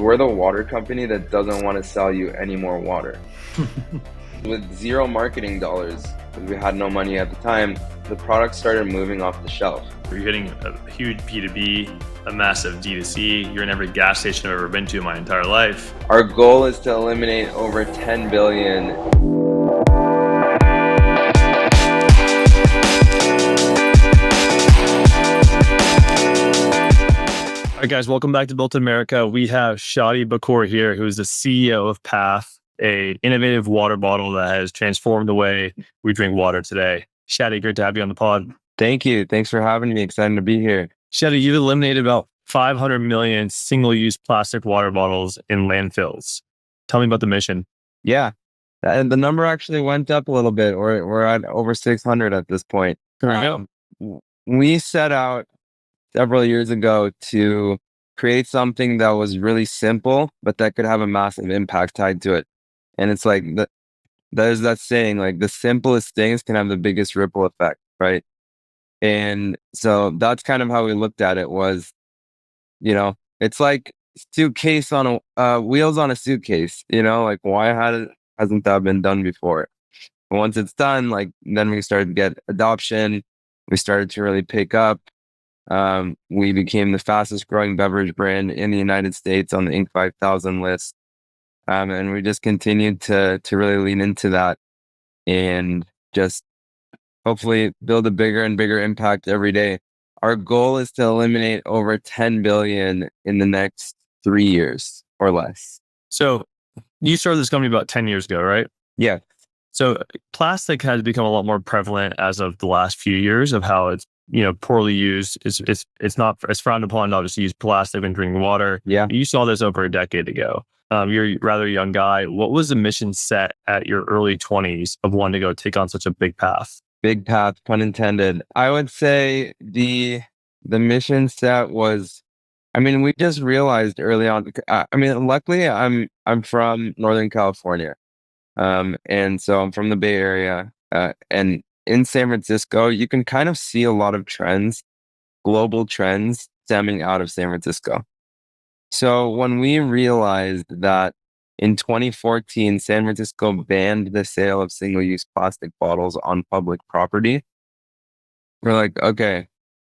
We're the water company that doesn't want to sell you any more water. With zero marketing dollars, because we had no money at the time, the product started moving off the shelf. You're getting a huge B2B, a massive D2C. You're in every gas station I've ever been to in my entire life. Our goal is to eliminate over 10 billion. All right, guys, welcome back to Built in America. We have Shadi Bakour here, who is the CEO of Path, an innovative water bottle that has transformed the way we drink water today. Shadi, great to have you on the pod. Thank you. Thanks for having me. Excited to be here. Shadi, you've eliminated about 500 million single-use plastic water bottles in landfills. Tell me about the mission. Yeah. And the number actually went up a little bit. We're at over 600 at this point. We set out several years ago to create something that was really simple, but that could have a massive impact tied to it. And it's like, there's that saying, like the simplest things can have the biggest ripple effect, right? And so that's kind of how we looked at it was, it's like suitcase on wheels on a suitcase, like why hasn't that been done before? But once it's done, like then we started to get adoption. We started to really pick up. We became the fastest growing beverage brand in the United States on the Inc. 5000 list. And we just continued to really lean into that and just hopefully build a bigger and bigger impact every day. Our goal is to eliminate over 10 billion in the next 3 years or less. So you started this company about 10 years ago, right? Yeah. So plastic has become a lot more prevalent as of the last few years of how it's poorly used. It's frowned upon not just to use plastic when drinking water. Yeah. You saw this over a decade ago. You're a rather young guy. What was the mission set at your early 20s of wanting to go take on such a big path? Big path, pun intended. I would say the mission set was, we just realized early on. Luckily, I'm from Northern California, and so I'm from the Bay Area, and in San Francisco, you can kind of see a lot of trends, global trends stemming out of San Francisco. So when we realized that in 2014, San Francisco banned the sale of single-use plastic bottles on public property, we're like, okay,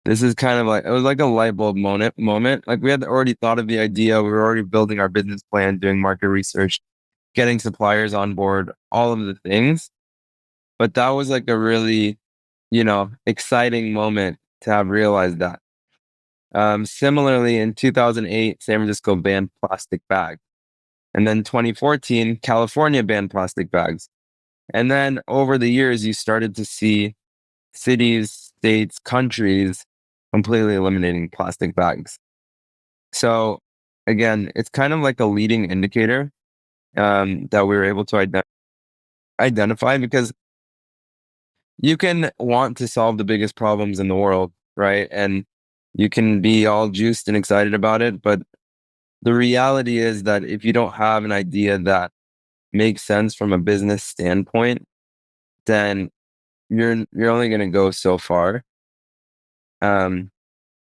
this is kind of like, it was like a light bulb moment. Like we had already thought of the idea. We were already building our business plan, doing market research, getting suppliers on board, all of the things. But that was like a really, exciting moment to have realized that. Similarly, in 2008, San Francisco banned plastic bags. And then 2014, California banned plastic bags. And then over the years, you started to see cities, states, countries completely eliminating plastic bags. So again, it's kind of like a leading indicator that we were able to identify, because you can want to solve the biggest problems in the world, right? And you can be all juiced and excited about it. But the reality is that if you don't have an idea that makes sense from a business standpoint, then you're only going to go so far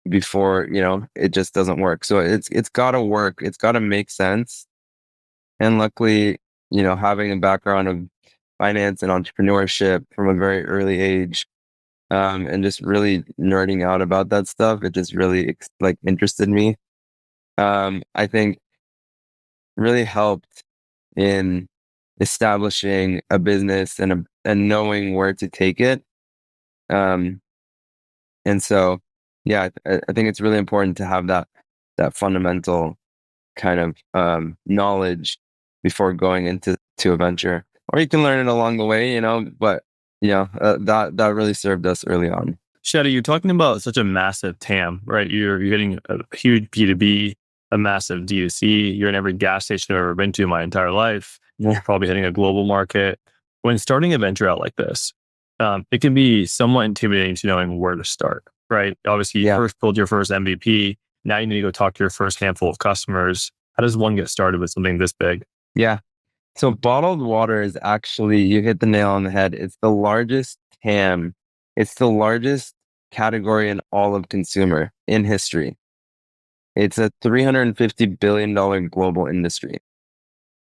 before, it just doesn't work. So it's got to work. It's got to make sense. And luckily, having a background of finance and entrepreneurship from a very early age, and just really nerding out about that stuff, it just really interested me. I think really helped in establishing a business and knowing where to take it. And so, yeah, I think it's really important to have that fundamental kind of knowledge before going into a venture, or you can learn it along the way, but that really served us early on. Shadi, you're talking about such a massive TAM, right? You're getting a huge B2B, a massive D2C. You're in every gas station I've ever been to in my entire life. You're probably hitting a global market. When starting a venture out like this, it can be somewhat intimidating to knowing where to start, right? Obviously, you first build your first MVP. Now you need to go talk to your first handful of customers. How does one get started with something this big? Yeah. So bottled water is actually, you hit the nail on the head. It's the largest TAM. It's the largest category in all of consumer in history. It's a $350 billion global industry.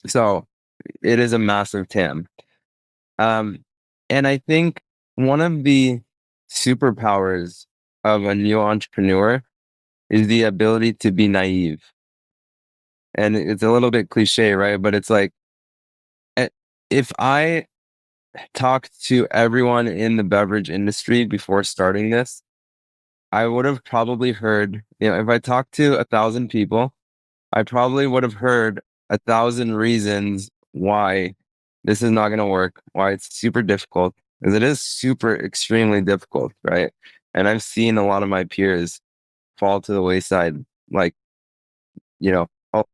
So it is a massive TAM. And I think one of the superpowers of a new entrepreneur is the ability to be naive. And it's a little bit cliche, right? But it's like, eh, if I talked to everyone in the beverage industry before starting this, I would have probably heard, if I talked to 1,000 people, I probably would have heard 1,000 reasons why this is not going to work, why it's super difficult, because it is super extremely difficult, right? And I've seen a lot of my peers fall to the wayside, like,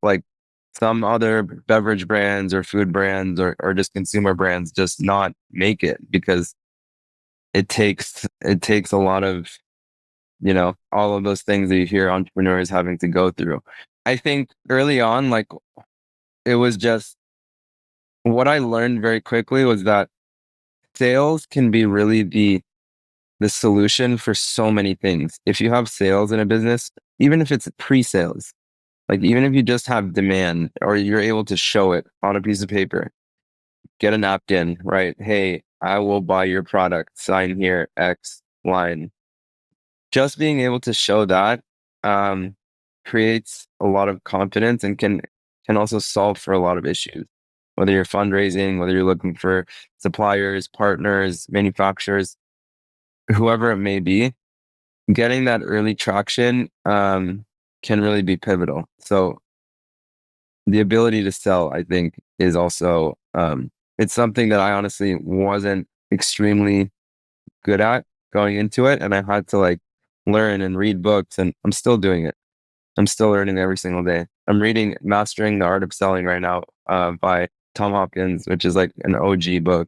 like some other beverage brands or food brands or just consumer brands just not make it because it takes a lot of, all of those things that you hear entrepreneurs having to go through. I think early on, like, it was just what I learned very quickly was that sales can be really the solution for so many things. If you have sales in a business, even if it's pre-sales, like even if you just have demand or you're able to show it on a piece of paper, get a napkin, right? Hey, I will buy your product, sign here, X line. Just being able to show that um, creates a lot of confidence and can also solve for a lot of issues. Whether you're fundraising, whether you're looking for suppliers, partners, manufacturers, whoever it may be, getting that early traction can really be pivotal. So the ability to sell, I think, is also it's something that I honestly wasn't extremely good at going into it, and I had to like learn and read books, and I'm still doing it. I'm still learning every single day. I'm reading Mastering the Art of Selling right now by Tom Hopkins, which is like an OG book.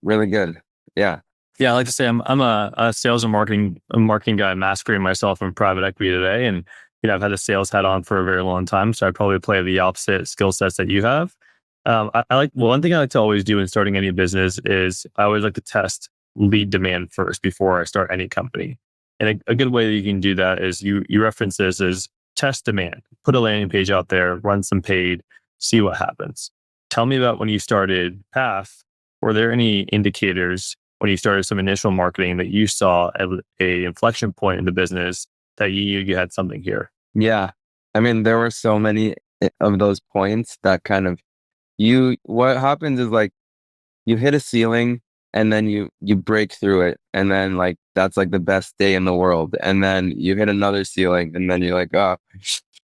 Really good. Yeah. Yeah, I like to say I'm a sales and marketing guy mastering myself in private equity today, and I've had a sales hat on for a very long time, so I probably play the opposite skill sets that you have. One thing I like to always do in starting any business is I always like to test lead demand first before I start any company. And a good way that you can do that is you reference this as test demand, put a landing page out there, run some paid, see what happens. Tell me about when you started Path. Were there any indicators when you started some initial marketing that you saw a inflection point in the business that you had something here? Yeah. I mean, there were so many of those points that kind of what happens is like you hit a ceiling and then you break through it and then like that's like the best day in the world and then you hit another ceiling and then you're like, oh.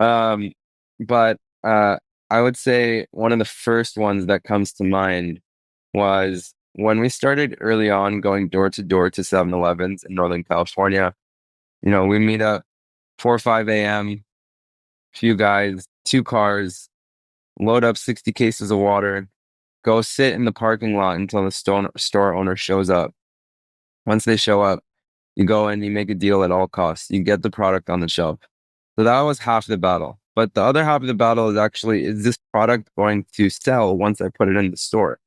um but I would say one of the first ones that comes to mind was when we started early on going door to door to 7-Elevens in Northern California. We meet up 4 or 5 a.m., few guys, two cars, load up 60 cases of water, go sit in the parking lot until the store owner shows up. Once they show up, you go in, you make a deal at all costs. You get the product on the shelf. So that was half the battle. But the other half of the battle is actually, is this product going to sell once I put it in the store?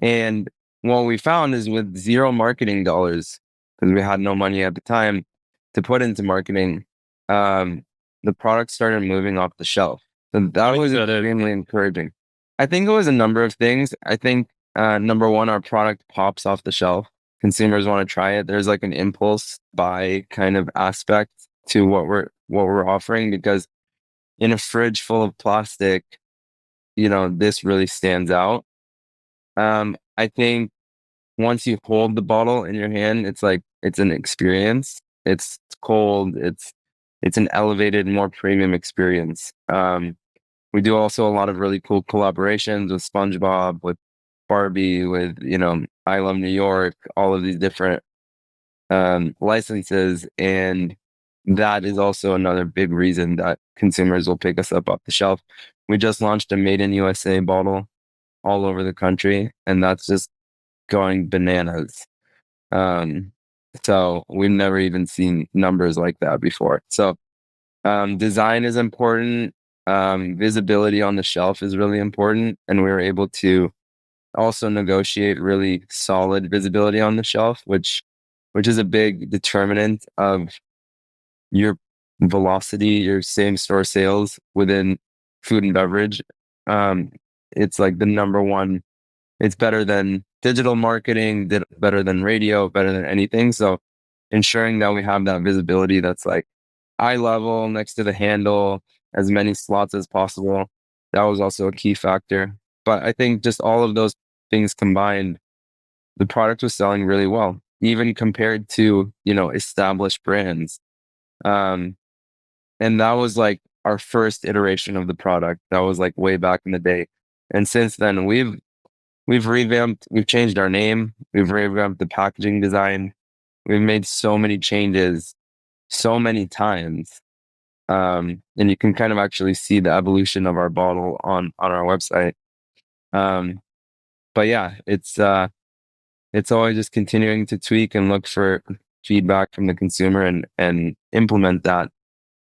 And what we found is with zero marketing dollars, because we had no money at the time to put into marketing, the product started moving off the shelf. So that was extremely encouraging. I think it was a number of things. I think number one, our product pops off the shelf. Consumers want to try it. There's like an impulse buy kind of aspect to what we're offering because in a fridge full of plastic, this really stands out. I think once you hold the bottle in your hand, it's like it's an experience. It's cold. It's an elevated, more premium experience. We do also a lot of really cool collaborations with SpongeBob, with Barbie, with I Love New York, all of these different licenses, and that is also another big reason that consumers will pick us up off the shelf. We just launched a Made in USA bottle all over the country, and that's just going bananas. Um, so we've never even seen numbers like that before. So design is important. Visibility on the shelf is really important, and we were able to also negotiate really solid visibility on the shelf, which is a big determinant of your velocity, your same store sales within food and beverage. Um, it's like the number one. It's better than digital marketing, better than radio, better than anything. So ensuring that we have that visibility that's like eye level next to the handle, as many slots as possible. That was also a key factor. But I think just all of those things combined, the product was selling really well, even compared to, established brands. Um, and that was like our first iteration of the product. That was like way back in the day. And since then we've revamped, we've changed our name, we've revamped the packaging design, we've made so many changes so many times. And you can kind of actually see the evolution of our bottle on our website. Um, but yeah, it's always just continuing to tweak and look for feedback from the consumer and implement that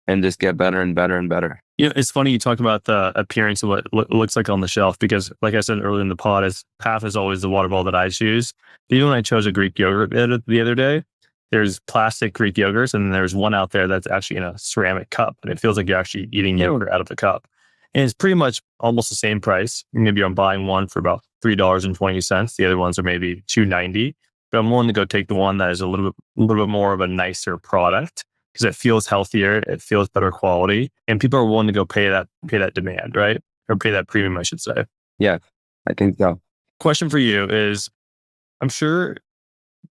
and just get better and better and better. It's funny you talked about the appearance of what it looks like on the shelf, because like I said earlier in the pod, path is always the water bottle that I choose. Even when I chose a Greek yogurt the other day, there's plastic Greek yogurts, and there's one out there that's actually in a ceramic cup, and it feels like you're actually eating yogurt out of the cup. And it's pretty much almost the same price. Maybe I'm buying one for about $3.20. The other ones are maybe $2.90. But I'm willing to go take the one that is a little bit more of a nicer product, because it feels healthier, it feels better quality, and people are willing to go pay that demand, right? Or pay that premium, I should say. Yeah, I think so. Question for you is, I'm sure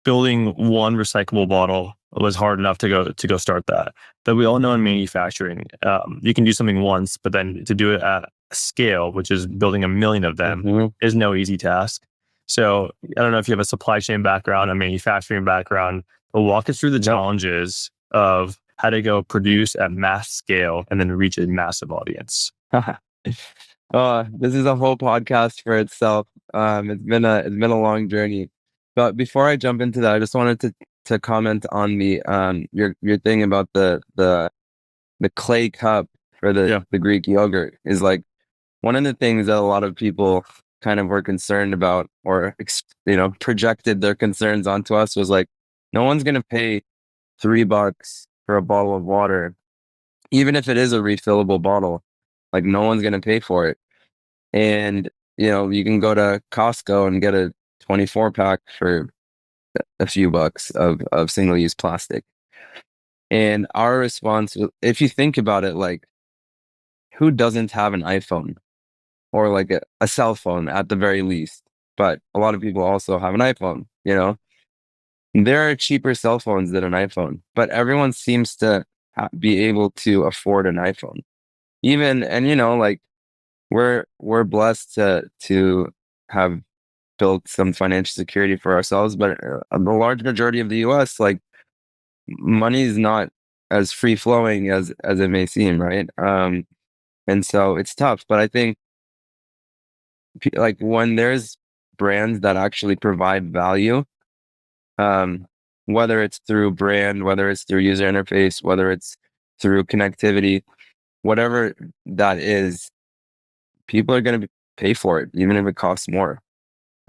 building one recyclable bottle was hard enough to go start that. But we all know in manufacturing, you can do something once, but then to do it at a scale, which is building 1 million of them, is no easy task. So I don't know if you have a supply chain background, a manufacturing background, but walk us through the challenges of how to go produce at mass scale and then reach a massive audience. This is a whole podcast for itself. It's been a long journey. But before I jump into that, I just wanted to comment on the your thing about the clay cup for the Greek yogurt is like one of the things that a lot of people kind of were concerned about, or projected their concerns onto us, was like, no one's gonna pay $3 for a bottle of water, even if it is a refillable bottle. Like, no one's gonna pay for it. And you can go to Costco and get a 24 pack for a few bucks of single use plastic. And our response, if you think about it, like, who doesn't have an iPhone or like a cell phone at the very least? But a lot of people also have an iPhone, There are cheaper cell phones than an iPhone, but everyone seems to be able to afford an iPhone. Like, we're blessed to have built some financial security for ourselves, but the large majority of the US, like, money is not as free flowing as it may seem, right? And so it's tough. But I think like when there's brands that actually provide value, whether it's through brand, whether it's through user interface, whether it's through connectivity, whatever that is, people are going to pay for it, even if it costs more.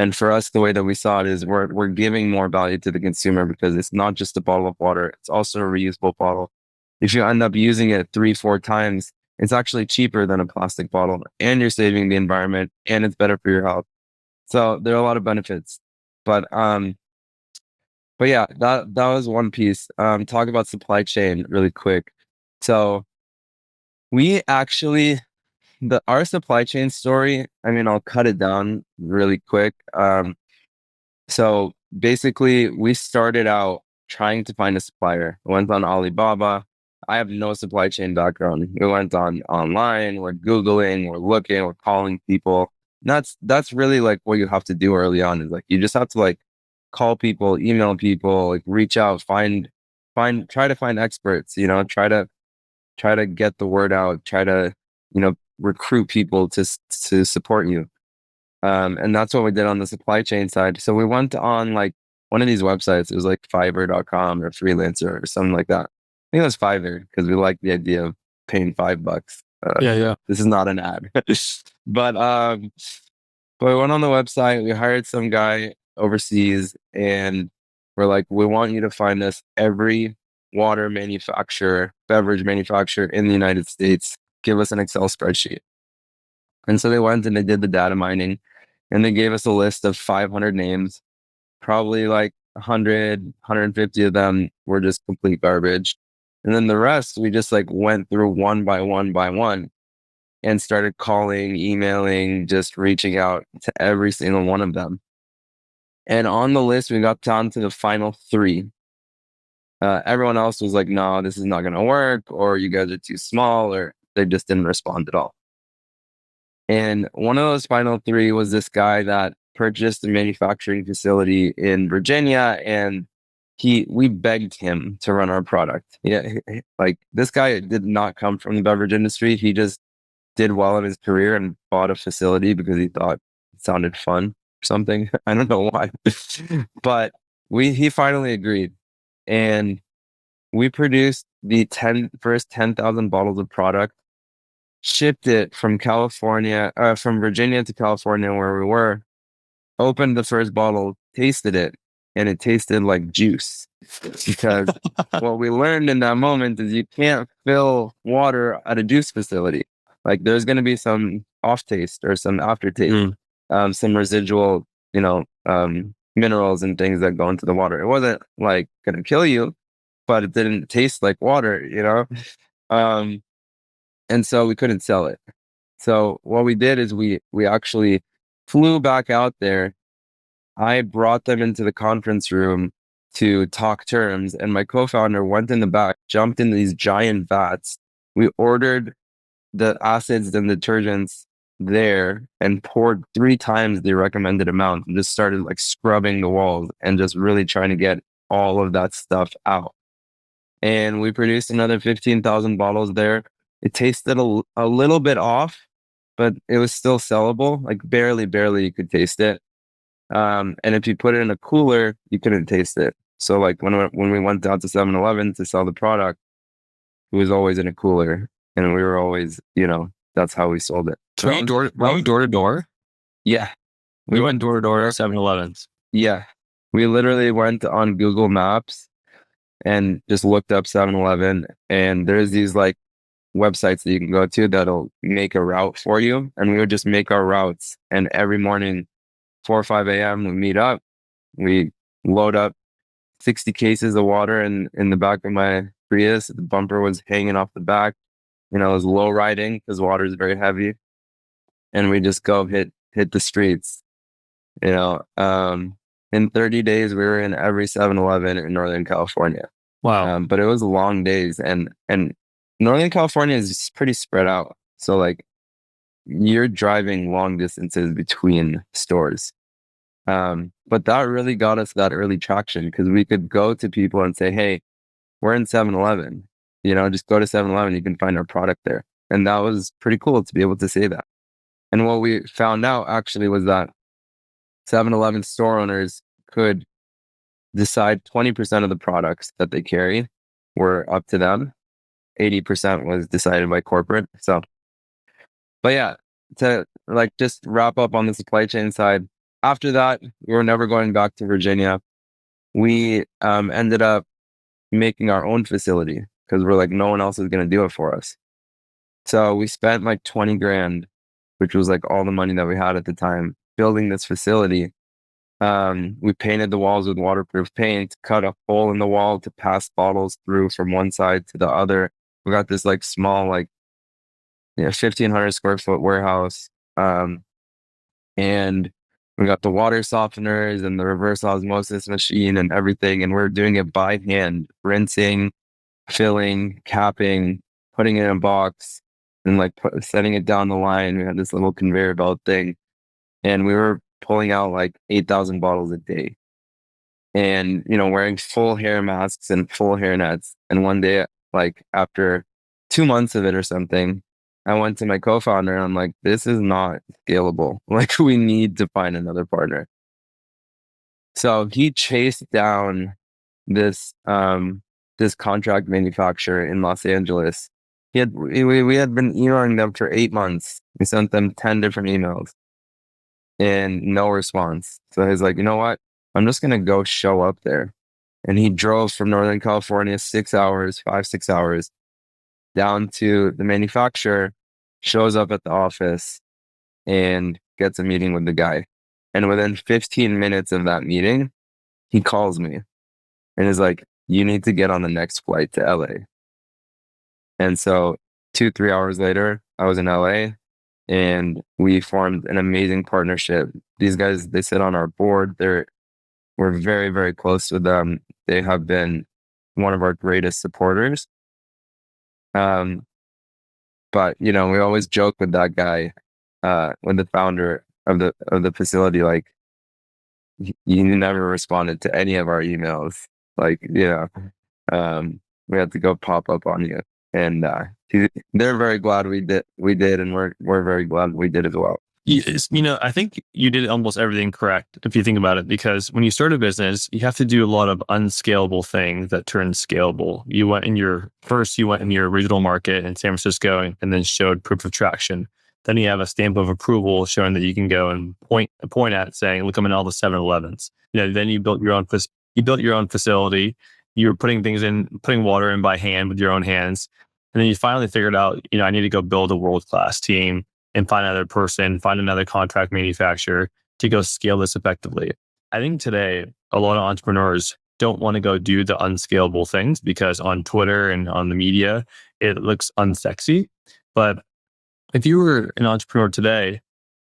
And for us, the way that we saw it is we're giving more value to the consumer, because it's not just a bottle of water, it's also a reusable bottle. If you end up using it 3-4 times, it's actually cheaper than a plastic bottle, and you're saving the environment, and it's better for your health. So there are a lot of benefits. But yeah, that was one piece. Talk about supply chain really quick. So we actually, our supply chain story, I mean, I'll cut it down really quick. So basically, we started out trying to find a supplier. We went on Alibaba. I have no supply chain background. We went online. We're Googling. We're looking. We're calling people. And that's really like what you have to do early on. Is like you just have to like call people, email people, like reach out, try to find experts. Try to get the word out. Try to recruit people to support you. And that's what we did on the supply chain side. So we went on like one of these websites. It was like Fiverr.com or Freelancer or something like that. I think it was Fiverr, because we liked the idea of paying $5. Yeah. This is not an ad. But we went on the website. We hired some guy overseas, and we're like, we want you to find us every water manufacturer, beverage manufacturer in the United States, give us an Excel spreadsheet. And so they went and they did the data mining, and they gave us a list of 500 names. Probably like 100, 150 of them were just complete garbage. And then the rest, we just like went through one by one and started calling, emailing, just reaching out to every single one of them. And on the list, we got down to the final three. Everyone else was like, no, this is not going to work, or you guys are too small, or they just didn't respond at all. And one of those final three was this guy that purchased a manufacturing facility in Virginia, and we begged him to run our product. Yeah, like this guy did not come from the beverage industry. He just did well in his career and bought a facility because he thought it sounded fun or something. I don't know why, but he finally agreed, and we produced the first 10,000 bottles of product, shipped it from from Virginia to California where we were, opened the first bottle, tasted it, and it tasted like juice. Because what we learned in that moment is you can't fill water at a juice facility. Like there's going to be some off taste or some aftertaste, some residual, minerals and things that go into the water. It wasn't like going to kill you, but it didn't taste like water. And so we couldn't sell it. So what we did is we actually flew back out there. I brought them into the conference room to talk terms, and my co-founder went in the back, jumped in these giant vats. We ordered the acids and detergents there and poured 3 times the recommended amount and just started like scrubbing the walls and just really trying to get all of that stuff out. And we produced another 15,000 bottles there. It tasted a little bit off, but it was still sellable. Like barely you could taste it. And if you put it in a cooler, you couldn't taste it. So like when we went down to 7-Eleven to sell the product, it was always in a cooler, and we were always, that's how we sold it. So were you door to door? Yeah, we went door to door at 7-Elevens. Yeah, we literally went on Google Maps and just looked up 7-Eleven, and there's these like websites that you can go to that'll make a route for you, and we would just make our routes. And every morning, 4 or 5 a.m., we meet up, we load up 60 cases of water in the back of my Prius. The bumper was hanging off the back. It was low riding because water is very heavy, and we just go hit the streets. In 30 days, we were in every 7-Eleven in Northern California. Wow. But it was long days, and Northern California is pretty spread out. So like you're driving long distances between stores. But that really got us that early traction because we could go to people and say, hey, we're in 7-Eleven, just go to 7-Eleven, you can find our product there. And that was pretty cool to be able to say that. And what we found out actually was that 7-Eleven store owners could decide 20% of the products that they carry were up to them. 80% was decided by corporate. So, but yeah, to like just wrap up on the supply chain side, after that, we were never going back to Virginia. We ended up making our own facility because we're like, no one else is going to do it for us. So we spent like 20 grand, which was like all the money that we had at the time, building this facility. We painted the walls with waterproof paint, cut a hole in the wall to pass bottles through from one side to the other. We got this like small, 1,500 square foot warehouse. And we got the water softeners and the reverse osmosis machine and everything. And we're doing it by hand, rinsing, filling, capping, putting it in a box, and like setting it down the line. We had this little conveyor belt thing, and we were pulling out like 8,000 bottles a day, and wearing full hair masks and full hair nets. And one day, like after 2 months of it or something, I went to my co-founder and I'm like, this is not scalable. Like we need to find another partner. So he chased down this contract manufacturer in Los Angeles. We had been emailing them for 8 months. We sent them 10 different emails and no response. So he's like, you know what? I'm just going to go show up there And he drove from Northern California 6 hours, 5, 6 hours down to the manufacturer, shows up at the office and gets a meeting with the guy. And within 15 minutes of that meeting, he calls me and is like, you need to get on the next flight to LA. And so 2, 3 hours later, I was in LA and we formed an amazing partnership. These guys, they sit on our board. We're very, very close with them. They have been one of our greatest supporters. Um, but we always joke with that guy, with the founder of the facility, like, you never responded to any of our emails. Like, we had to go pop up on you. And they're very glad we did, and we're very glad we did as well. I think you did almost everything correct if you think about it, because when you start a business, you have to do a lot of unscalable things that turn scalable. You went in your original market in San Francisco and then showed proof of traction. Then you have a stamp of approval showing that you can go and point at saying, look, I'm in all the 7-Elevens. Then you built your own facility. You were putting water in by hand with your own hands. And then you finally figured out, I need to go build a world-class team and find another contract manufacturer to go scale this effectively. I think today, a lot of entrepreneurs don't want to go do the unscalable things because on Twitter and on the media, it looks unsexy. But if you were an entrepreneur today,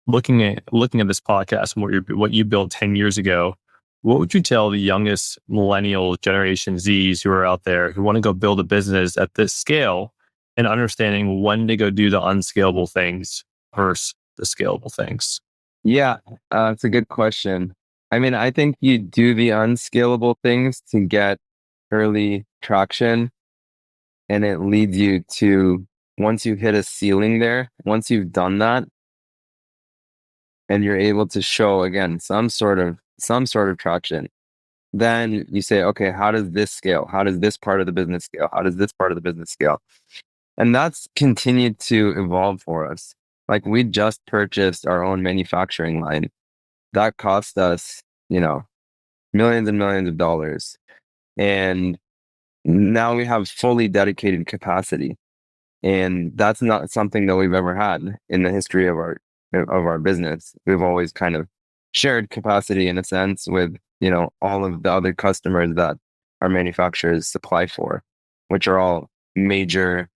looking at this podcast and what you built 10 years ago, what would you tell the youngest millennial Generation Zs who are out there who want to go build a business at this scale and understanding when to go do the unscalable things versus the scalable things? Yeah, it's a good question. I mean, I think you do the unscalable things to get early traction, and it leads you to, once you hit a ceiling there, once you've done that, and you're able to show again some sort of traction, then you say, okay, how does this scale? How does this part of the business scale? How does this part of the business scale? And that's continued to evolve for us. Like, we just purchased our own manufacturing line. That cost us, millions and millions of dollars. And now we have fully dedicated capacity. And that's not something that we've ever had in the history of our business. We've always kind of shared capacity in a sense with, all of the other customers that our manufacturers supply for, which are all major,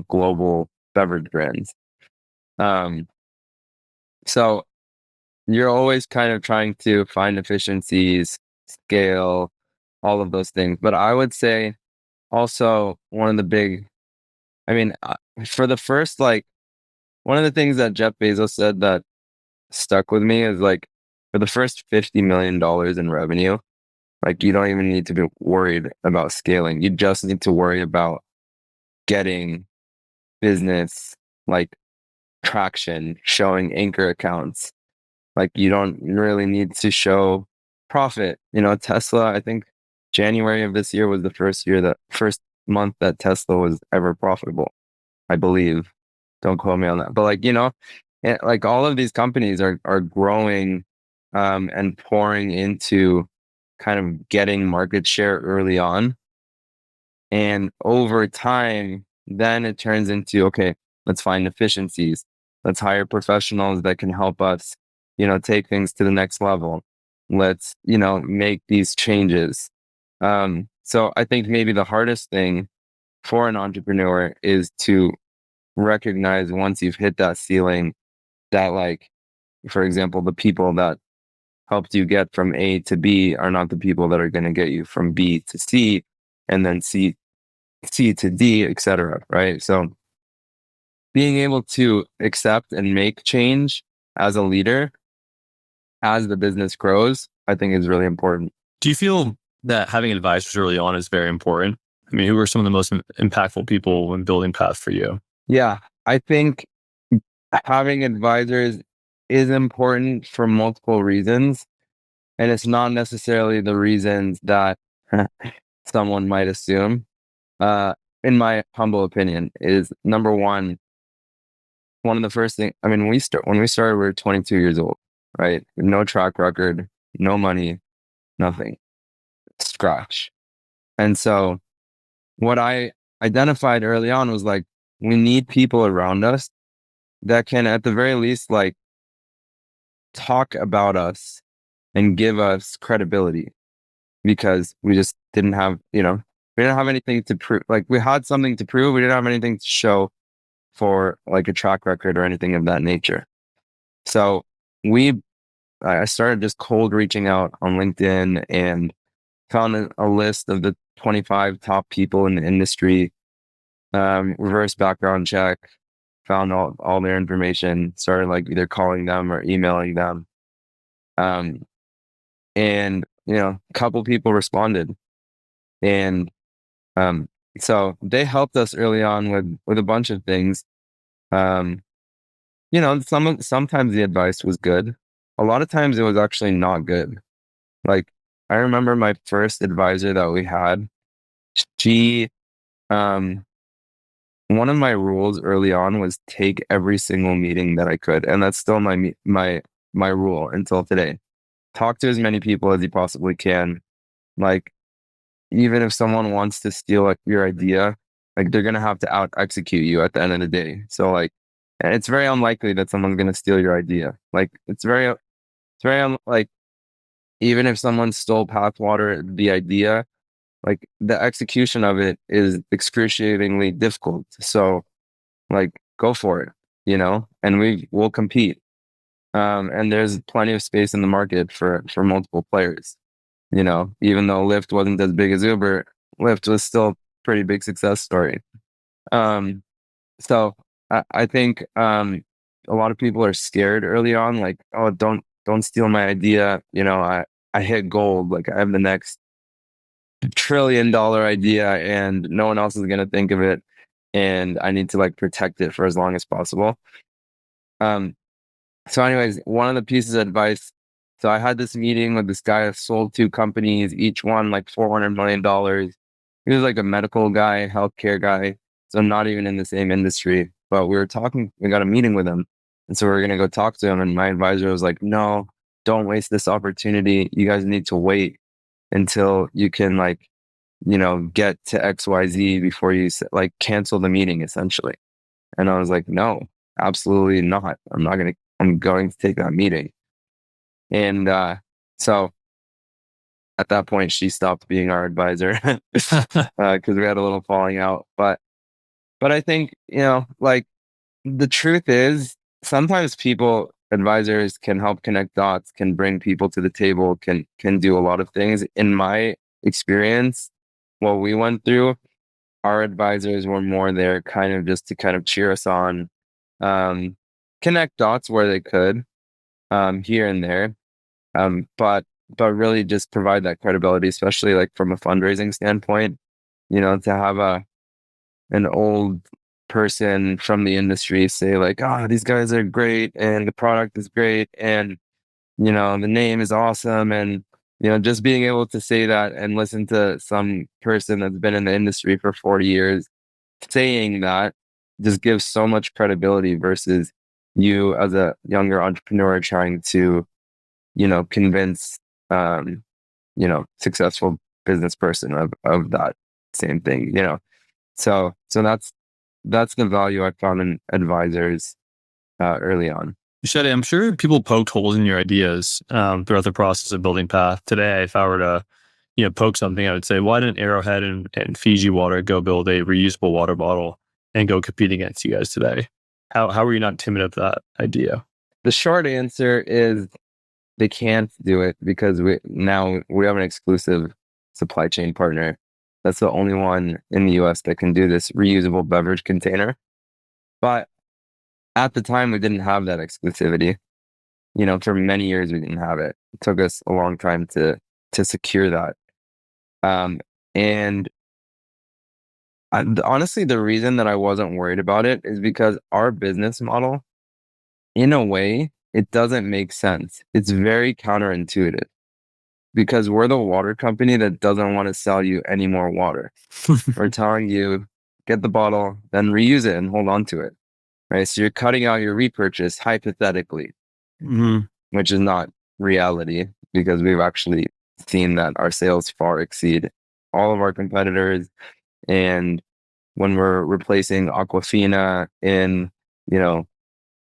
global beverage brands. So you're always kind of trying to find efficiencies, scale, all of those things. But I would say also one of the big, I mean, for the first, like, one of the things that Jeff Bezos said that stuck with me is, like, for the first $50 million in revenue, like, you don't even need to be worried about scaling. You just need to worry about getting business, like, traction, showing anchor accounts. Like, you don't really need to show profit. Tesla, I think January of this year was the first month that Tesla was ever profitable, I believe. Don't quote me on that. But, like, like, all of these companies are growing, and pouring into kind of getting market share early on. And over time, then it turns into, okay, let's find efficiencies. Let's hire professionals that can help us, take things to the next level. Let's, make these changes. So I think maybe the hardest thing for an entrepreneur is to recognize, once you've hit that ceiling, that, like, for example, the people that helped you get from A to B are not the people that are going to get you from B to C, and then C to D, etc. Right? So being able to accept and make change as a leader as the business grows, I think, is really important. Do you feel that having advisors early on is very important? I mean, who are some of the most impactful people when building Path for you? Yeah, I think having advisors is important for multiple reasons. And it's not necessarily the reasons that someone might assume. In my humble opinion, is number one of the first things. I mean, when we started, we were 22 years old, right? No track record, no money, nothing, scratch. And so what I identified early on was like, we need people around us that can, at the very least, like talk about us and give us credibility, because we just didn't have, we didn't have anything to prove. Like, we had something to prove. We didn't have anything to show for like a track record or anything of that nature. So we, I started just cold reaching out on LinkedIn and found a list of the 25 top people in the industry, reverse background check, found all their information, started like either calling them or emailing them. Um, and, a couple people responded. And um, so they helped us early on with a bunch of things. Um, sometimes the advice was good. A lot of times it was actually not good. Like, I remember my first advisor that we had, she, um, one of my rules early on was take every single meeting that I could. And that's still my rule until today. Talk to as many people as you possibly can. Like, even if someone wants to steal like your idea, like they're gonna have to out execute you at the end of the day. So like, and it's very unlikely that someone's gonna steal your idea. Like, like, even if someone stole Pathwater, the idea, like the execution of it is excruciatingly difficult. So like, go for it, and we'll compete. And there's plenty of space in the market for multiple players. Even though Lyft wasn't as big as Uber, Lyft was still a pretty big success story. Um, so I think a lot of people are scared early on, like, oh, don't steal my idea. I hit gold, like I have the next $1 trillion idea, and no one else is gonna think of it, and I need to like protect it for as long as possible. Um, So anyways, one of the pieces of advice, so I had this meeting with this guy that sold 2 companies, each one like $400 million. He was like a medical guy, healthcare guy, so not even in the same industry. But we were talking, we got a meeting with him. And so we are going to go talk to him. And my advisor was like, no, don't waste this opportunity. You guys need to wait until you can like, get to XYZ before you like cancel the meeting essentially. And I was like, no, absolutely not. I'm going to take that meeting. And so at that point, she stopped being our advisor because we had a little falling out. But I think, like, the truth is sometimes advisors can help connect dots, can bring people to the table, can do a lot of things. In my experience, what we went through, our advisors were more there kind of just to kind of cheer us on, um, connect dots where they could, here and there. But really just provide that credibility, especially like from a fundraising standpoint, to have an old person from the industry say like, oh, these guys are great and the product is great and, the name is awesome. And, just being able to say that and listen to some person that's been in the industry for 40 years saying that just gives so much credibility versus you as a younger entrepreneur trying to, convince, successful business person of that same thing, So that's the value I found in advisors early on. Shadi, I'm sure people poked holes in your ideas throughout the process of building Path. Today, if I were to, poke something, I would say, why didn't Arrowhead and Fiji Water go build a reusable water bottle and go compete against you guys today? How were you not timid of that idea? The short answer is they can't do it because we have an exclusive supply chain partner. That's the only one in the US that can do this reusable beverage container. But at the time, we didn't have that exclusivity. For many years, we didn't have it. It took us a long time to secure that. And honestly, the reason that I wasn't worried about it is because our business model, in a way, it doesn't make sense. It's very counterintuitive because we're the water company that doesn't want to sell you any more water. We're telling you, get the bottle, then reuse it and hold on to it. Right. So you're cutting out your repurchase hypothetically, which is not reality because we've actually seen that our sales far exceed all of our competitors. And when we're replacing Aquafina in, you know,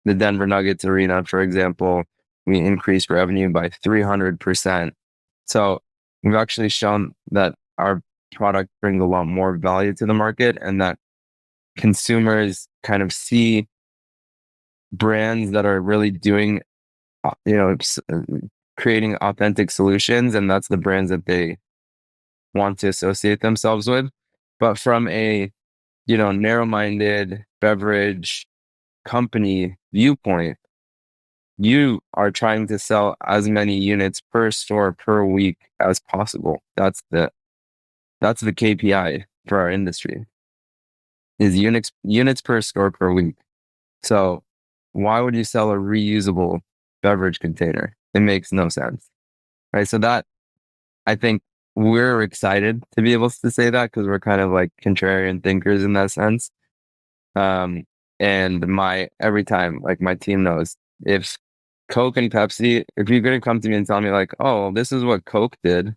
the Denver Nuggets arena, for example, we increased revenue by 300%. So we've actually shown that our product brings a lot more value to the market, and that consumers kind of see brands that are really doing, creating authentic solutions, and that's the brands that they want to associate themselves with. But from a, narrow-minded beverage company viewpoint, you are trying to sell as many units per store per week as possible. That's the KPI for our industry, is units per store per week. So why would you sell a reusable beverage container? It makes no sense. Right. So that, I think we're excited to be able to say that, because we're kind of like contrarian thinkers in that sense. And every time, like, my team knows, if Coke and Pepsi, if you're going to come to me and tell me like, oh, this is what Coke did,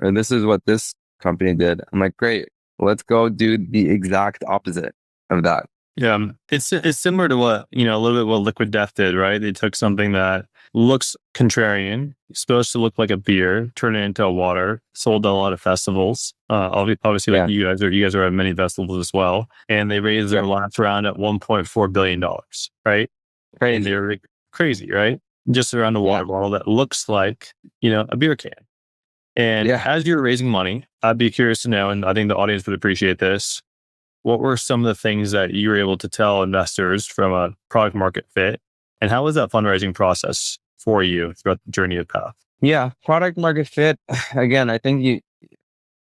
or this is what this company did, I'm like, great, let's go do the exact opposite of that. Yeah, it's similar to what, a little bit what Liquid Death did, right? They took something that looks contrarian, supposed to look like a beer, turn it into a water, sold at a lot of festivals. Obviously, like you guys are at many festivals as well, and they raised their last round at $1.4 billion, right? Crazy. And they're crazy, right? Just around a water bottle that looks like, a beer can. And as you're raising money, I'd be curious to know, and I think the audience would appreciate this, what were some of the things that you were able to tell investors from a product market fit? And how was that fundraising process for you throughout the journey of Path? Yeah, product market fit. Again, I think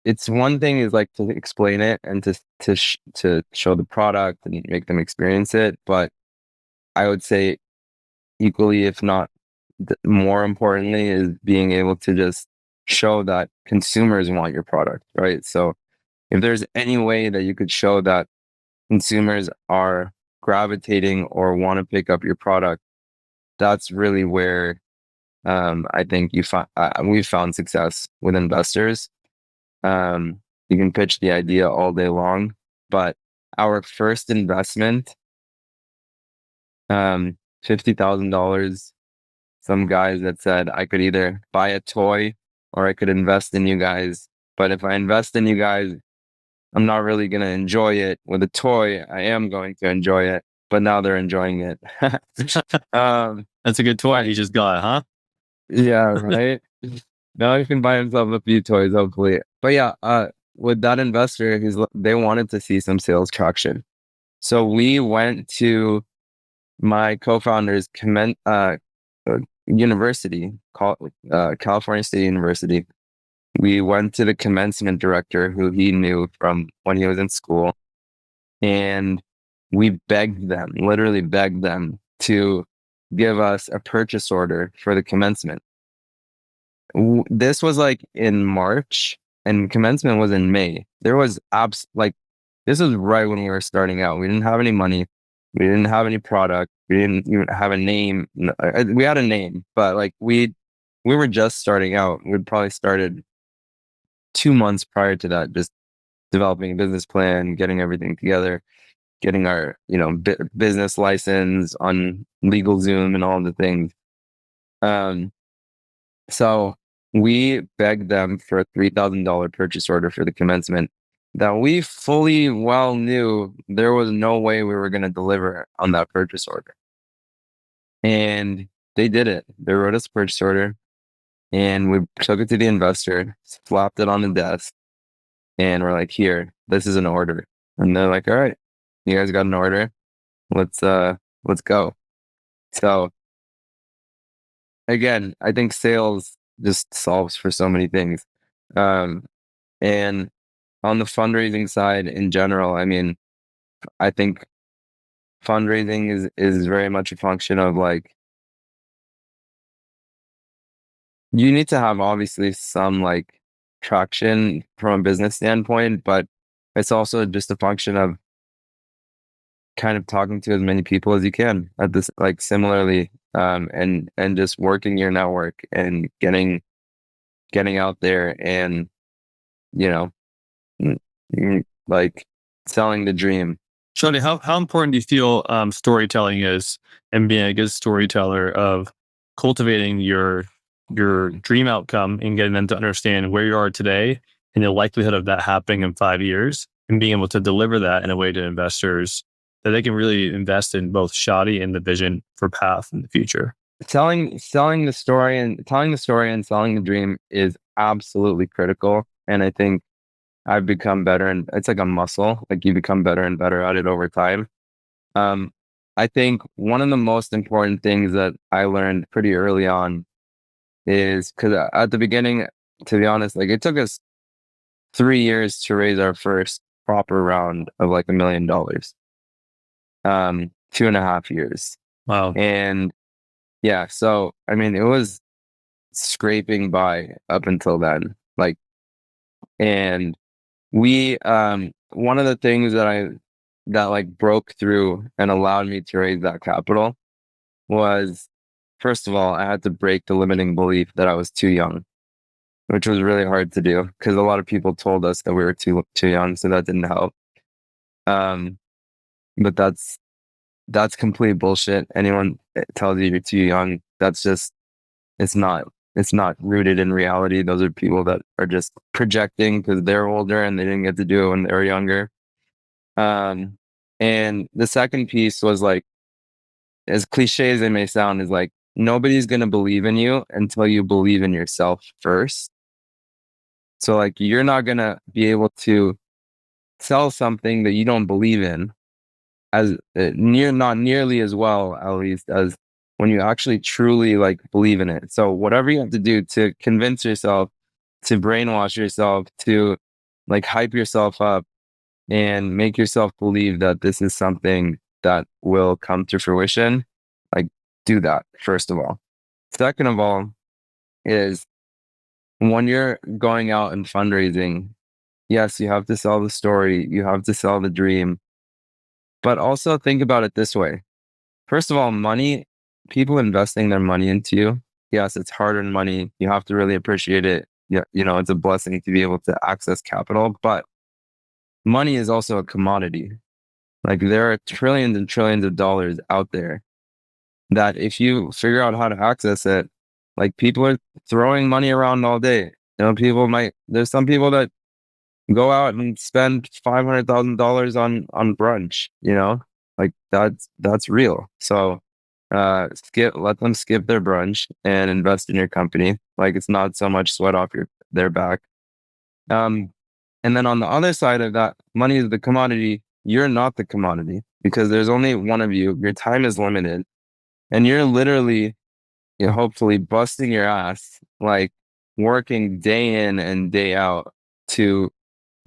it's one thing is like to explain it and to show the product and make them experience it. But I would say equally, if not more importantly, is being able to just show that consumers want your product, right? So if there's any way that you could show that consumers are gravitating or want to pick up your product, that's really where I think we've found success with investors. You can pitch the idea all day long, but our first investment, $50,000, some guys that said I could either buy a toy or I could invest in you guys. But if I invest in you guys, I'm not really going to enjoy it. With a toy, I am going to enjoy it, but now they're enjoying it. That's a good toy he just got, huh? Yeah, right. Now he can buy himself a few toys, hopefully. But yeah, with that investor, they wanted to see some sales traction. So we went to my co-founder's university, called California State University. We went to the commencement director, who he knew from when he was in school, and we literally begged them to give us a purchase order for the commencement. This was like in March, and commencement was in May. There was this was right when we were starting out. We didn't have any money. We didn't have any product. We didn't even have a name. We had a name, but like we were just starting out. We'd probably started 2 months prior to that, just developing a business plan, getting everything together, getting our, business license on LegalZoom and all the things. So we begged them for a $3,000 purchase order for the commencement that we fully well knew there was no way we were going to deliver on that purchase order. And they did it. They wrote us a purchase order, and we took it to the investor, slapped it on the desk, and we're like, here, this is an order. And they're like, all right, you guys got an order. Let's go. So again, I think sales just solves for so many things. And on the fundraising side in general, I mean, I think fundraising is very much a function of like, you need to have obviously some like traction from a business standpoint, but it's also just a function of kind of talking to as many people as you can at this, like, similarly, and just working your network and getting out there and, like selling the dream. Shadi, how important do you feel storytelling is, and being a good storyteller of cultivating your dream outcome and getting them to understand where you are today and the likelihood of that happening in 5 years, and being able to deliver that in a way to investors that they can really invest in both Shadi and the vision for Path in the future? Selling the story and telling the story and selling the dream is absolutely critical. And I think I've become better, and it's like a muscle. Like you become better and better at it over time. Um, I think one of the most important things that I learned pretty early on is because at the beginning, to be honest, like it took us 3 years to raise our first proper round of like $1 million. 2.5 years. Wow. And yeah, so I mean, it was scraping by up until then. Like, and we, one of the things that like broke through and allowed me to raise that capital was, first of all, I had to break the limiting belief that I was too young, which was really hard to do because a lot of people told us that we were too young, so that didn't help. Um, but that's complete bullshit. Anyone tells you you're too young, that's just it's not it's not rooted in reality. Those are people that are just projecting because they're older and they didn't get to do it when they were younger. Um, and the second piece was like, as cliche as it may sound, is like nobody's gonna believe in you until you believe in yourself first. So like you're not gonna be able to sell something that you don't believe in as not nearly as well, at least, as when you actually truly like believe in it. So whatever you have to do to convince yourself, to brainwash yourself, to like hype yourself up and make yourself believe that this is something that will come to fruition, like do that first of all. Second of all is when you're going out and fundraising, yes, you have to sell the story, you have to sell the dream, but also think about it this way. First of all, money, people investing their money into you, yes, it's hard-earned money. You have to really appreciate it. Yeah, it's a blessing to be able to access capital, but money is also a commodity. Like there are trillions and trillions of dollars out there that if you figure out how to access it, like people are throwing money around all day. There's some people that go out and spend $500,000 on brunch, like that's real. So, let them skip their brunch and invest in your company. Like it's not so much sweat off their back. Um, and then on the other side of that, money is the commodity. You're not the commodity because there's only one of you. Your time is limited, and you're literally, hopefully busting your ass, like working day in and day out to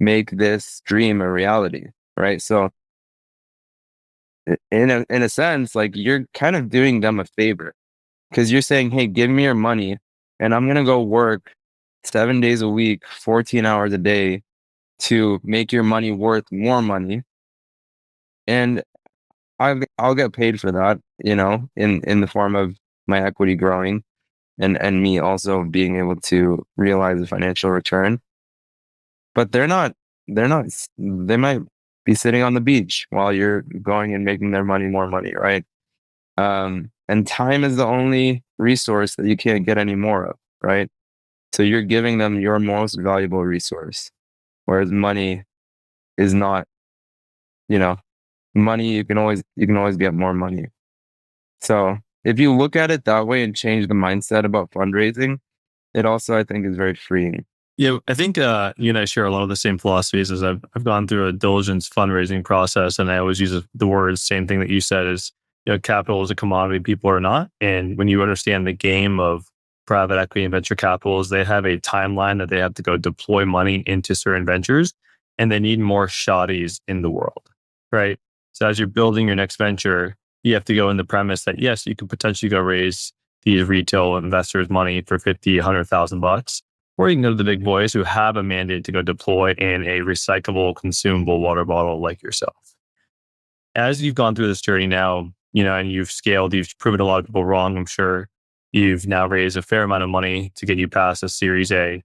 make this dream a reality, right? So in a sense, like you're kind of doing them a favor because you're saying, "Hey, give me your money, and I'm gonna go work 7 days a week, 14 hours a day to make your money worth more money, and I'll get paid for that, in the form of my equity growing and me also being able to realize the financial return." But they might be sitting on the beach while you're going and making their money more money, right? And time is the only resource that you can't get any more of, right? So you're giving them your most valuable resource, whereas money is not, you know, money, you can always get more money. So if you look at it that way and change the mindset about fundraising, it also, I think, is very freeing. Yeah, I think you and I share a lot of the same philosophies. As I've gone through a diligence fundraising process, and I always use the words, same thing that you said is, capital is a commodity, people are not. And when you understand the game of private equity and venture capitals, they have a timeline that they have to go deploy money into certain ventures, and they need more Shadis in the world, right? So as you're building your next venture, you have to go in the premise that yes, you could potentially go raise these retail investors money for 50, $100,000, or you can go to the big boys who have a mandate to go deploy in a recyclable, consumable water bottle like yourself. As you've gone through this journey now, and you've scaled, you've proven a lot of people wrong. I'm sure you've now raised a fair amount of money to get you past a Series A.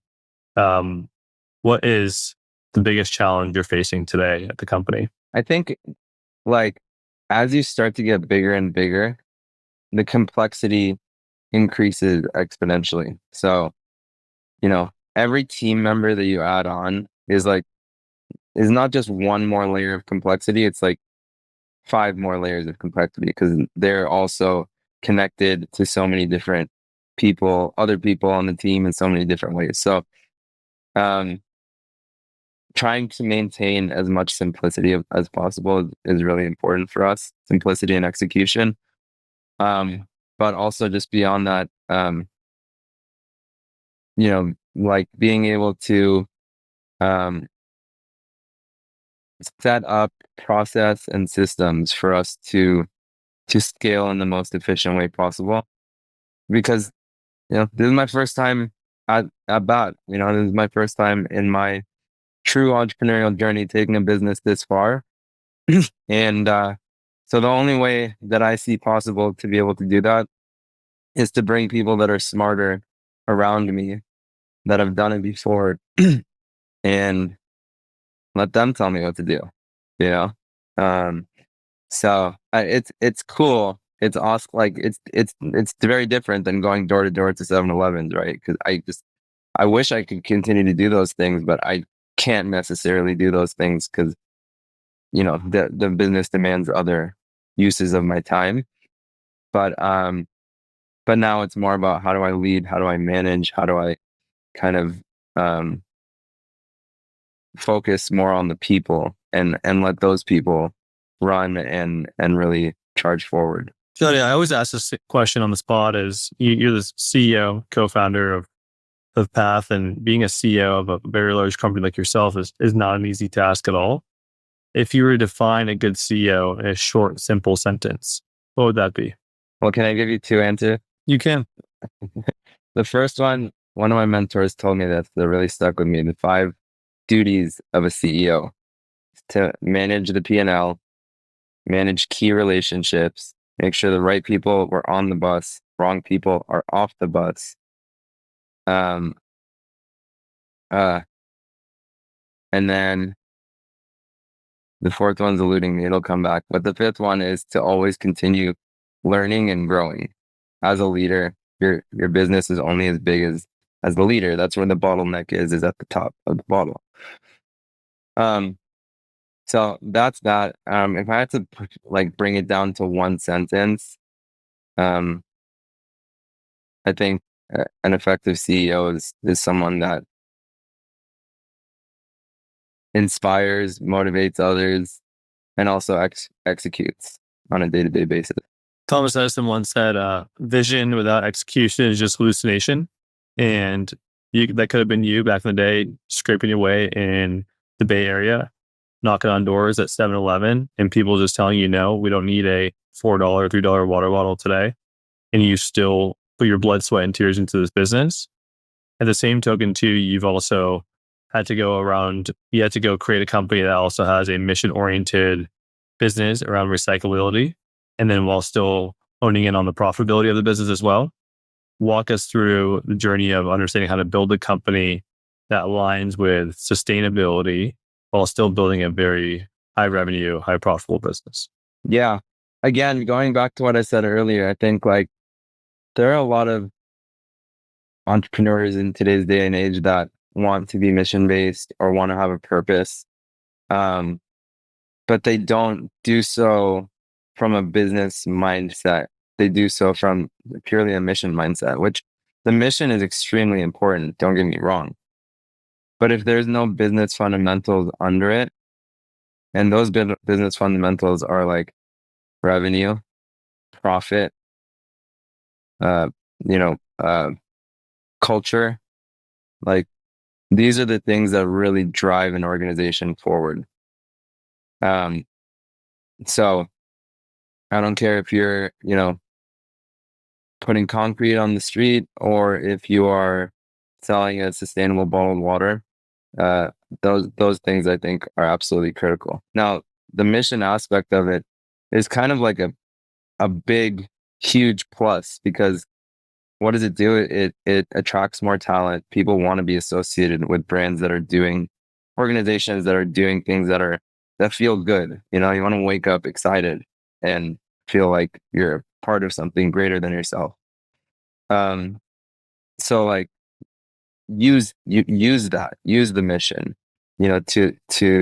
What is the biggest challenge you're facing today at the company? I think like as you start to get bigger and bigger, the complexity increases exponentially. So, every team member that you add on is not just one more layer of complexity. It's like 5 more layers of complexity because they're also connected to so many different people, other people on the team in so many different ways. So, um, trying to maintain as much simplicity as possible is really important for us. Simplicity and execution. But also just beyond that, like being able to um, set up process and systems for us to scale in the most efficient way possible. Because this is my first time at bat. This is my first time in my true entrepreneurial journey taking a business this far. And so the only way that I see possible to be able to do that is to bring people that are smarter around me that have done it before and let them tell me what to do. You know, um, so it's cool. It's awesome. Like it's very different than going door to door to 7-Elevens, right? Because I wish I could continue to do those things, but I can't necessarily do those things because the business demands other uses of my time. But now it's more about how do I lead, how do I manage, how do I kind of um, focus more on the people and let those people run and really charge forward. Shadi, I always ask this question on the spot: is you're the CEO, co-founder of Path, and being a CEO of a very large company like yourself is not an easy task at all. If you were to define a good CEO in a short, simple sentence, what would that be? Well, can I give you 2 answers? You can. The first one of my mentors told me that really stuck with me. The 5 duties of a CEO is to manage the P&L, manage key relationships, make sure the right people were on the bus, wrong people are off the bus. Um, uh, and then the 4th one's eluding me. It'll come back. But the 5th one is to always continue learning and growing. As a leader, your business is only as big as the leader. That's where the bottleneck is at the top of the bottle. So that's that. If I had to bring it down to one sentence, I think an effective CEO is someone that inspires, motivates others, and also executes on a day-to-day basis. Thomas Edison once said, vision without execution is just hallucination. And that could have been you back in the day, scraping your way in the Bay Area, knocking on doors at 7-Eleven, and people just telling you, no, we don't need a $4, $3 water bottle today. And you still put your blood, sweat, and tears into this business. At the same token, too, you've also had to go create a company that also has a mission-oriented business around recyclability. And then while still owning in on the profitability of the business as well. Walk us through the journey of understanding how to build a company that aligns with sustainability while still building a very high revenue, high profitable business. Yeah. Again, going back to what I said earlier, I think there are a lot of entrepreneurs in today's day and age that want to be mission-based or want to have a purpose. But they don't do so from a business mindset. They do so from purely a mission mindset, which the mission is extremely important. Don't get me wrong. But if there's no business fundamentals under it, and those business fundamentals are like revenue, profit, uh, culture, like these are the things that really drive an organization forward. So I don't care if you're, putting concrete on the street or if you are selling a sustainable bottled water. Those things I think are absolutely critical. Now, the mission aspect of it is kind of like a big, huge plus because what does it do? It attracts more talent. People want to be associated with brands that are doing organizations that are doing things that feel good. You know, you want to wake up excited and feel like you're part of something greater than yourself. Um, so like use the mission, you know, to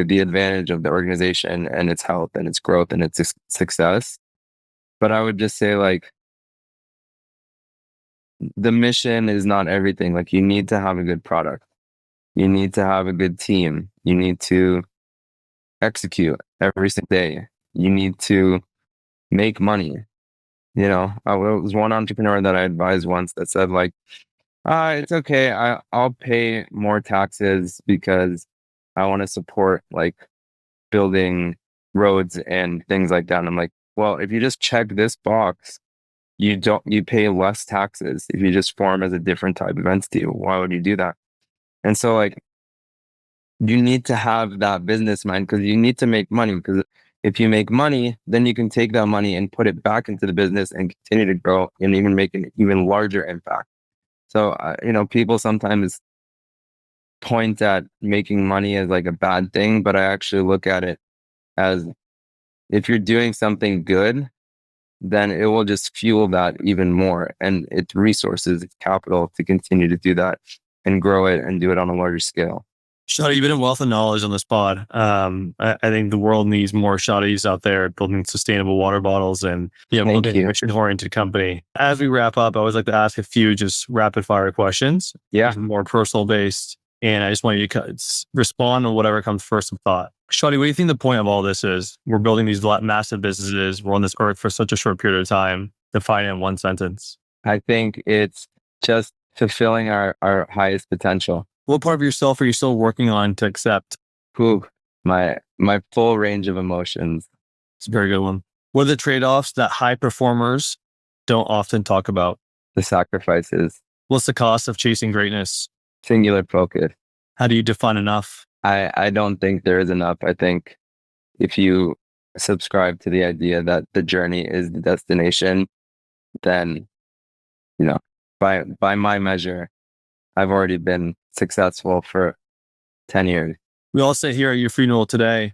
the advantage of the organization and its health and its growth and its success. But I would just say like the mission is not everything. Like you need to have a good product. You need to have a good team. You need to execute every single day. You need to make money. You know, I was one entrepreneur that I advised once that said like, it's okay. I'll pay more taxes because I want to support like building roads and things like that. And I'm like, well, if you just check this box, you pay less taxes if you just form as a different type of entity. Why would you do that? And so like you need to have that business mind because you need to make money. Because if you make money, then you can take that money and put it back into the business and continue to grow and even make an even larger impact. So, you know, people sometimes point at making money as like a bad thing, but I actually look at it as if you're doing something good, then it will just fuel that even more. And it's resources, it's capital to continue to do that and grow it and do it on a larger scale. Shadi, you've been a wealth of knowledge on this pod. I think the world needs more Shadis out there building sustainable water bottles and building a mission-oriented company. As we wrap up, I always like to ask a few just rapid-fire questions. Yeah. More personal-based. And I just want you to respond on whatever comes first of thought. Shadi, what do you think the point of all this is? We're building these massive businesses. We're on this earth for such a short period of time. Define it in one sentence. I think it's just fulfilling our highest potential. What part of yourself are you still working on to accept? My full range of emotions. It's a very good one. What are the trade-offs that high performers don't often talk about? The sacrifices. What's the cost of chasing greatness? Singular focus. How do you define enough? I don't think there is enough. I think if you subscribe to the idea that the journey is the destination, then, you know, by my measure, I've already been successful for 10 years. We all sit here at your funeral today.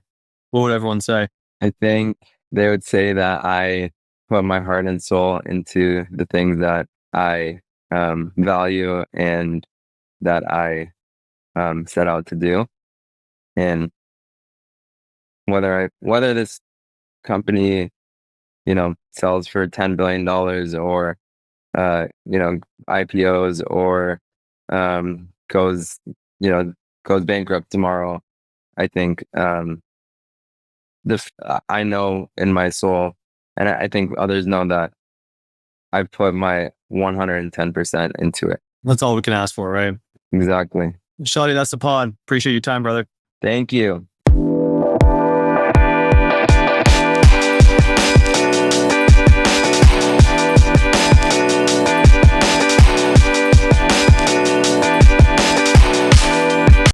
What would everyone say? I think they would say that I put my heart and soul into the things that I value and that I set out to do. And whether this company, you know, sells for $10 billion or, you know, IPOs or goes bankrupt tomorrow, I think I know in my soul, and I think others know that I put my 110% into it. That's all we can ask for, right? Exactly. Shadi, that's the pod. Appreciate your time, brother. Thank you.